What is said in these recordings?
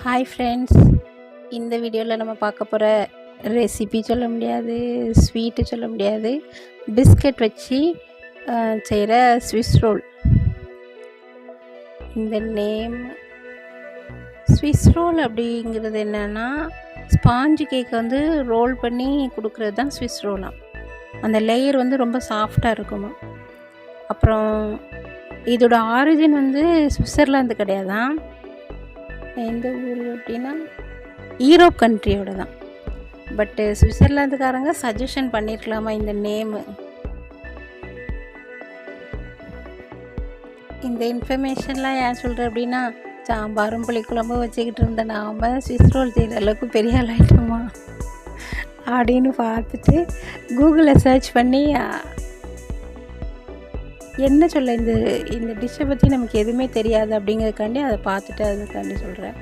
Hi friends, இந்த வீடியோவில் நம்ம பார்க்க போகிற ரெசிபி சொல்ல முடியாது, ஸ்வீட்டு சொல்ல முடியாது, பிஸ்கட் வச்சு செய்கிற ஸ்விஸ் ரோல். இந்த நேம் ஸ்விஸ் ரோல் அப்படிங்கிறது என்னென்னா, ஸ்பாஞ்சு கேக்கை வந்து ரோல் பண்ணி கொடுக்குறது தான் ஸ்விஸ் ரோலாம். அந்த லேயர் வந்து ரொம்ப சாஃப்டாக இருக்குமா. அப்புறம் இதோட ஆரிஜின் வந்து சுவிட்சர்லாந்து கிடையாதான். எந்த ஊர் அப்படின்னா யூரோப் கண்ட்ரியோட தான். பட்டு சுவிட்சர்லாந்துக்காரங்க சஜஷன் பண்ணியிருக்கலாமா இந்த நேமு. இந்த இன்ஃபர்மேஷன்லாம் ஏன் சொல்கிறேன் அப்படின்னா, சாம்பாரும் புளிக்குழம்பும் வச்சுக்கிட்டு இருந்த நாம் ஸ்விஸ் ரோல் செய்கிற அளவுக்கு பெரிய ஆள் ஆகிட்டோமா அப்படின்னு பார்த்துட்டு கூகுளில் சர்ச் பண்ணி என்ன சொல்ல, இந்த டிஷ்ஷை பற்றி நமக்கு எதுவுமே தெரியாது அப்படிங்கிறதுக்காண்டி அதை பார்த்துட்டு அதுக்காண்டி சொல்கிறேன்.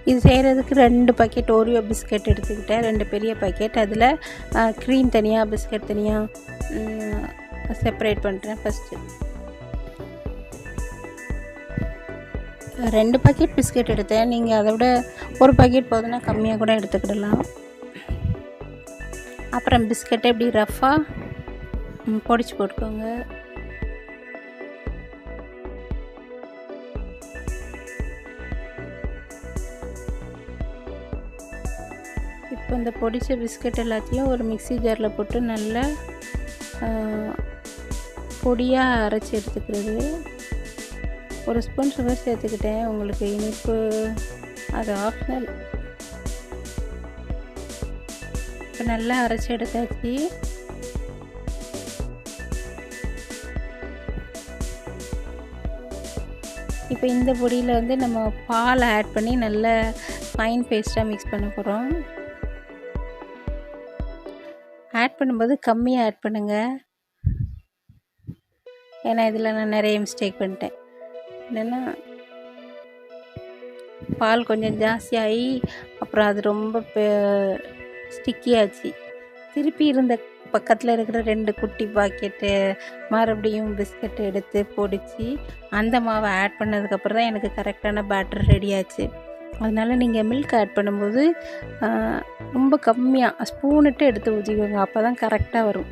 இது செய்கிறதுக்கு 2 பாக்கெட் ஓரியோ பிஸ்கட் எடுத்துக்கிட்டேன், 2 பெரிய பாக்கெட். அதில் க்ரீம் தனியாக, பிஸ்கட் தனியாக செப்பரேட் பண்ணுறேன். ஃபஸ்ட்டு 2 பாக்கெட் பிஸ்கட் எடுத்தேன். நீங்கள் அதை விட 1 பாக்கெட் போதுன்னா கம்மியாக கூட எடுத்துக்கிடலாம். அப்புறம் பிஸ்கட்டை இப்படி ரஃப்பாக பொடிச்சு போட்டுக்கோங்க. இப்போ இந்த பொடிச்ச பிஸ்கட் எல்லாத்தையும் ஒரு மிக்ஸி ஜாரில் போட்டு நல்லா பொடியாக அரைச்சி எடுத்துக்கிறது. 1 ஸ்பூன் சுகர் சேர்த்துக்கிட்டேன். உங்களுக்கு இனிப்பு அது ஆப்ஷனல். இப்போ நல்லா அரைச்சி எடுத்தாச்சு. இப்போ இந்த பொடியில் வந்து நம்ம பால் ஆட் பண்ணி நல்லா ஃபைன் பேஸ்ட்டாக மிக்ஸ் பண்ண போகிறோம். ஆட் பண்ணும்போது கம்மியாக ஆட் பண்ணுங்கள், ஏன்னா இதில் நான் நிறைய மிஸ்டேக் பண்ணிட்டேன். என்னென்னா பால் கொஞ்சம் ஜாஸ்தியாகி அப்புறம் அது ரொம்ப ஸ்டிக்கியாச்சு. திருப்பி இருந்த பக்கத்தில் இருக்கிற 2 குட்டி பாக்கெட்டு மறுபடியும் பிஸ்கட் எடுத்து பொடிச்சு அந்த மாவை ஆட் பண்ணதுக்கப்புறம் தான் எனக்கு கரெக்டான பேட்டர் ரெடி ஆச்சு. அதனால் நீங்கள் மில்க் ஆட் பண்ணும்போது ரொம்ப கம்மியாக ஸ்பூனிட்டு எடுத்து ஊற்றிக்கோங்க, அப்போ தான் கரெக்டாக வரும்.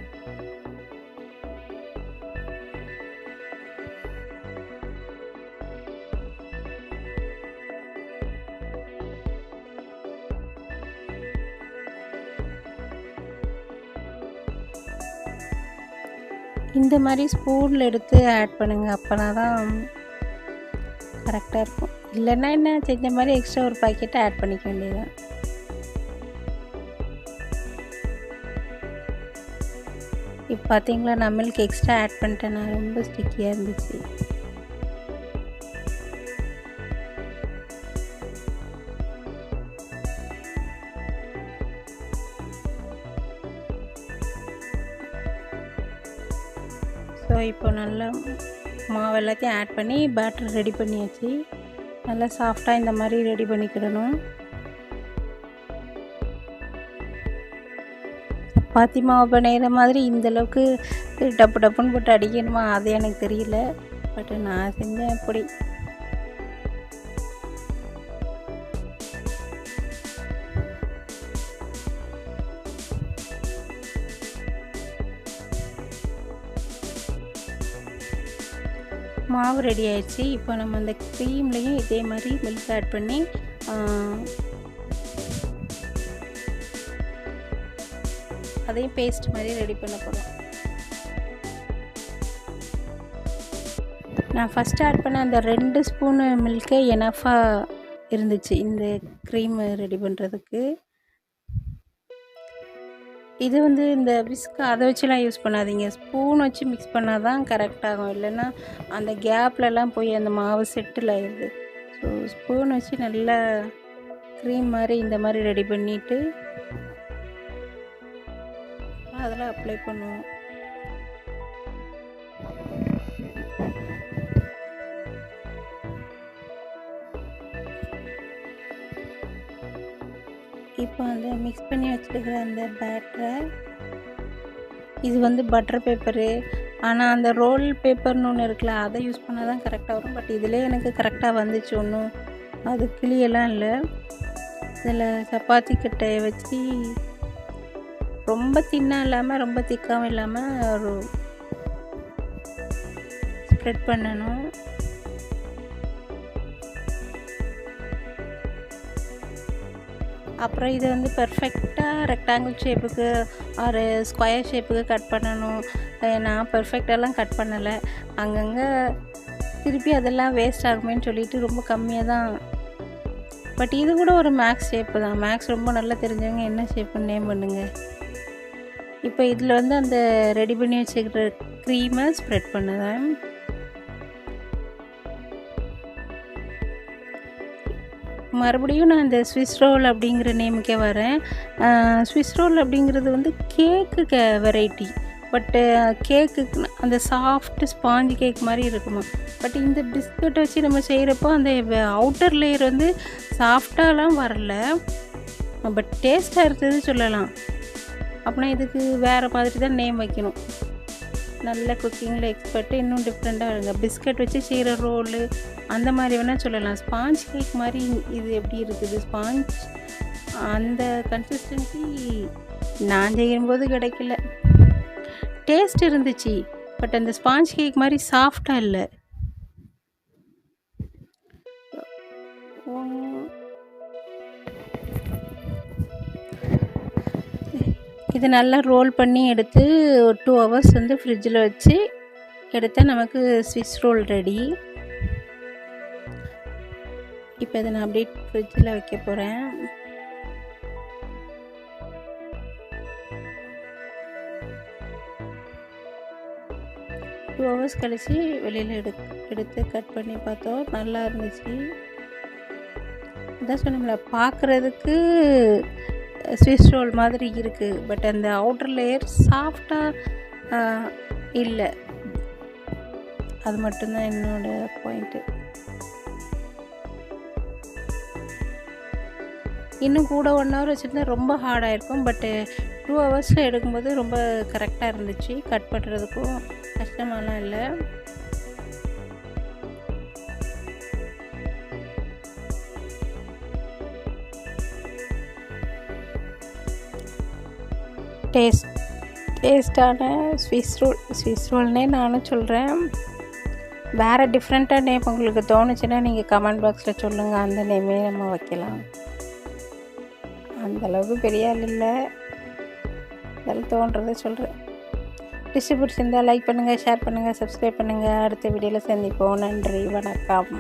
இந்த மாதிரி ஸ்பூனில் எடுத்து ஆட் பண்ணுங்கள், அப்போனா தான் கரெக்டாக இருக்கும். இல்லைன்னா என்ன, செஞ்ச மாதிரி எக்ஸ்ட்ரா 1 பாக்கெட்டை ஆட் பண்ணிக்க வேண்டியதுதான். இப்போ பார்த்தீங்களா, நான் மில்க் எக்ஸ்ட்ரா ஆட் பண்ணிட்டேன், நான் ரொம்ப ஸ்டிக்கியாக இருந்துச்சு. ஸோ இப்போ நல்லா மாவு எல்லாத்தையும் ஆட் பண்ணி பேட்டர் ரெடி பண்ணியாச்சு. நல்லா சாஃப்டாக இந்த மாதிரி ரெடி பண்ணிக்கிடணும். சப்பாத்தி மாவு பிணையிற மாதிரி இந்தளவுக்கு டப்பு டப்புன்னு போட்டு அடிக்கணுமா அது எனக்கு தெரியல. பட் நான் செஞ்சேன் அப்படி. மாவு ரெடி ஆயிடுச்சு. இப்போ நம்ம அந்த க்ரீம்லேயும் இதே மாதிரி மில்க் ஆட் பண்ணி அதையும் பேஸ்ட் மாதிரி ரெடி பண்ண போகிறோம். நான் ஃபஸ்ட்டு ஆட் பண்ண அந்த 2 ஸ்பூனு மில்கே எனஃபாக இருந்துச்சு இந்த க்ரீம் ரெடி பண்ணுறதுக்கு. இது வந்து இந்த விஸ்க் அதை வச்சுலாம் யூஸ் பண்ணாதீங்க, ஸ்பூன் வச்சு மிக்ஸ் பண்ணால் தான் கரெக்டாகும். இல்லைன்னா அந்த கேப்லலாம் போய் அந்த மாவு செட்டில் ஆயிடுது. ஸோ ஸ்பூன் வச்சு நல்லா க்ரீம் மாதிரி இந்த மாதிரி ரெடி பண்ணிவிட்டு அதில் அப்ளை பண்ணுவோம். இப்போ அந்த மிக்ஸ் பண்ணி வச்சுருக்கிற அந்த பேட்டரை, இது வந்து பட்டர் பேப்பரு, ஆனால் அந்த ரோல் பேப்பர்னு ஒன்று இருக்குல்ல, அதை யூஸ் பண்ணால் தான் கரெக்டாக வரும். பட் இதிலே எனக்கு கரெக்டாக வந்துச்சு, ஒன்றும் அது கிளியெல்லாம் இல்லை. இதில் சப்பாத்தி கட்டையை வச்சு ரொம்ப தின்னாக இல்லாமல் ரொம்ப திக்காகவும் இல்லாமல் ஒரு ஸ்ப்ரெட் பண்ணணும். அப்புறம் இதை வந்து பெர்ஃபெக்டாக ரெக்டாங்கிள் ஷேப்புக்கு ஒரு ஸ்கொயர் ஷேப்புக்கு கட் பண்ணணும். நான் பெர்ஃபெக்டாலாம் கட் பண்ணலை. அங்கங்கே திருப்பி அதெல்லாம் வேஸ்ட் ஆகுமேன்னு சொல்லிட்டு ரொம்ப கம்மியாக தான். பட் இது கூட ஒரு மேக்ஸ் ஷேப்பு தான். மேக்ஸ் ரொம்ப நல்லா தெரிஞ்சவங்க என்ன ஷேப்புன்னு நேம் பண்ணுங்கள். இப்போ இதில் வந்து அந்த ரெடி பண்ணி வச்சுக்கிற க்ரீமை ஸ்ப்ரெட் பண்ணுவேன். மறுபடியும் நான் இந்த ஸ்விஸ் ரோல் அப்படிங்கிற நேமுக்கே வரேன். ஸ்விஸ் ரோல் அப்படிங்கிறது வந்து கேக்கு வெரைட்டி. பட்டு கேக்குக்கு அந்த சாஃப்ட்டு ஸ்பாஞ்சு கேக் மாதிரி இருக்குமா. பட் இந்த பிஸ்கட்டை வச்சு நம்ம செய்கிறப்போ அந்த அவுட்டர் லேயர் வந்து சாஃப்டாலாம் வரல, பட் டேஸ்ட்டாக இருந்தது சொல்லலாம். அப்படின்னா இதுக்கு வேறு மாதிரி தான் நேம் வைக்கணும். நல்ல குக்கிங்கில் எக்ஸ்பர்ட்டு இன்னும் டிஃப்ரெண்ட்டாக இருங்க. பிஸ்கட் வச்சு செய்கிற ரோலு அந்த மாதிரி வேணால் சொல்லலாம். ஸ்பாஞ்ச் கேக் மாதிரி இது எப்படி இருக்குது? ஸ்பாஞ்ச் அந்த கன்சிஸ்டன்சி நான் செய்யும்போது கிடைக்கல. டேஸ்ட் இருந்துச்சு, பட் அந்த ஸ்பாஞ்ச் கேக் மாதிரி சாஃப்டாக இல்லை. இது நல்லா ரோல் பண்ணி எடுத்து ஒரு 2 hours வந்து ஃப்ரிட்ஜில் வச்சு எடுத்தால் நமக்கு ஸ்விஸ் ரோல் ரெடி. இப்போ இதை நான் அப்படியே ஃப்ரிட்ஜில் வைக்க போகிறேன். டூ ஹவர்ஸ் கழித்து வெளியில் எடுத்து கட் பண்ணி பார்த்தோம். நல்லா இருந்துச்சு. அதான் சொன்னோம்ல, பார்க்குறதுக்கு ஸ்விஸ் ரோல் மாதிரி இருக்குது, பட் அந்த அவுட்டர் லேயர் சாஃப்டாக இல்லை. அது மட்டும்தான் என்னோடய பாயிண்ட்டு. இன்னும் கூட 1 hour வச்சுருந்தா ரொம்ப ஹார்டாக இருக்கும். பட்டு 2 hours எடுக்கும்போது ரொம்ப கரெக்டாக இருந்துச்சு. கட் பண்ணுறதுக்கும் கஷ்டமாலாம் இல்லை. டேஸ்டான ஸ்விஸ் ரோல்னே நானும் சொல்கிறேன். வேறு டிஃப்ரெண்ட்டாக நேம் உங்களுக்கு தோணுச்சுன்னா நீங்கள் கமெண்ட் பாக்ஸில் சொல்லுங்கள். அந்த நேமே நம்ம வைக்கலாம். அந்தளவுக்கு பெரிய ஆள் இல்லை, அதெல்லாம் தோன்றதை சொல்கிறேன். டிஷ்ஷு பிடிச்சிருந்தால் லைக் பண்ணுங்கள், ஷேர் பண்ணுங்கள், சப்ஸ்கிரைப் பண்ணுங்கள். அடுத்த வீடியோவில் சந்திப்போம். நன்றி, வணக்கம்.